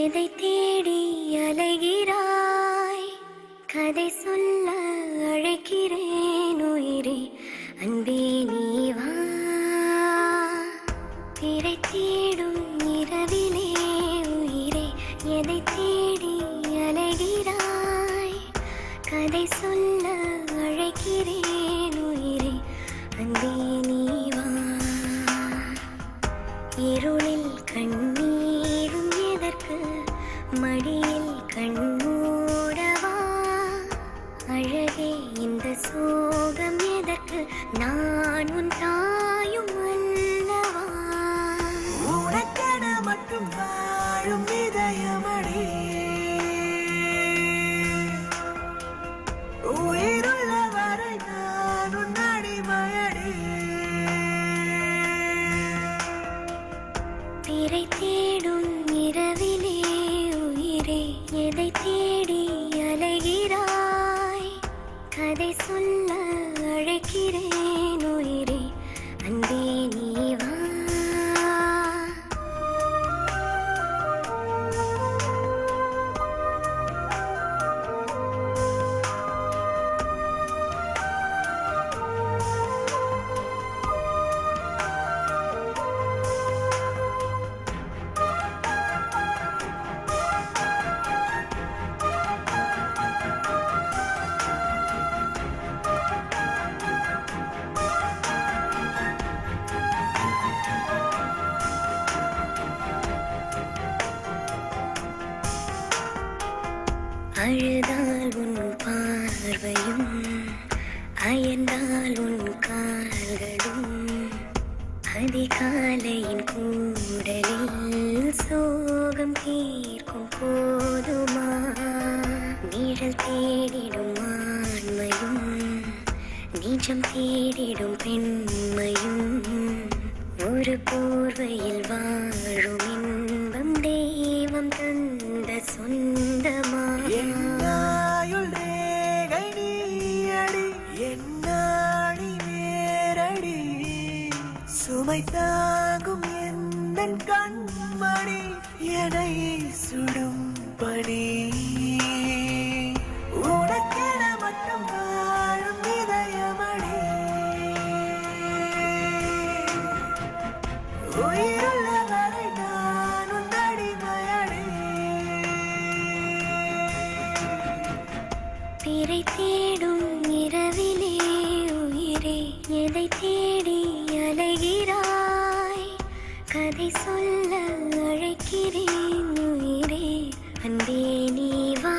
எதை தேடி அலைகிறாய்? கதை சொல்ல அழைக்கிறேன் உயிரே, அன்பே நீ வா. பிறை தேடும் இரவிலே உயிரே, எதை தேடி அலைகிறாய்? கதை சொல்ல அழைக்கிறேன் உயிரே, அன்பே நீ வா. இருளில் கண்ணீரும் எதற்கு, மடியில் கண்மூடவா? அழகே இந்த சோகம் எதற்கு, நான் உன் தாயும் அல்லவா? உனக்கென மட்டும் வாழும் இதயமடி, உயிருள்ள வரை நான் உன் அடிமையடி. பிறை தேடும் இரவிலே உயிரே, எதை தேடி அலைகிறாய்? கதை சொல்ல அழைக்கிறேன் உயிரே, அன்பே நீ வா. அழுதால் உன் பார்வையும், அயர்ந்தால் உன் கால்களும், அதிகாலையின் கூடலில் சோகம் தீர்க்கும் போதுமா? நிழல் தேடிடும் ஆண்மையும், நிஜம் தேடிடும் பெண்மையும், ஒரு போர்வையில் வாழும் இன்பம் தெய்வம் தந்த சொந்தமா? என்னாயுள் ரேகை நீயடி, என்னாடி வேரடி, சுமை தாங்கும் எந்தன் கண்மணி, என்னை சுடும் பணி. உனக்கென மட்டும் வாழும் இதயமடி, உயிருள்ள வரை நான் உன் அடிமையடி. பிறை தேடும் இரவிலே உயிரே, எதை தேடி அலைகிறாய்? கதை சொல்ல அழைக்கிறேன் உயிரே, அன்பே நீ வா.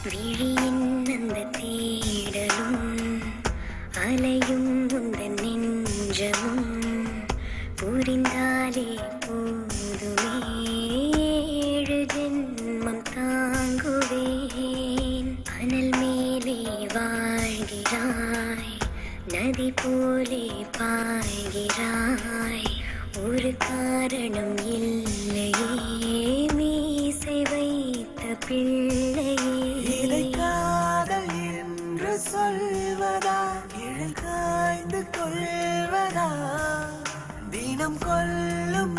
விழியின் அந்த தேடலும், அலையும் உந்தன் நெஞ்சமும், புரிந்தாலே போதுமே, 7 ஜென்மம் தாங்குவேன். அனல் மேலே வாழ்கிறாய், நதி போலே பாய்கிறாய், ஒரு காரணம் இல்லையே, மீசை வைத்த பிள்ளையே. இதை காதல் என்று சொல்வதா, இழல் காய்ந்து கொள்வதா, தினம் கொல்லும்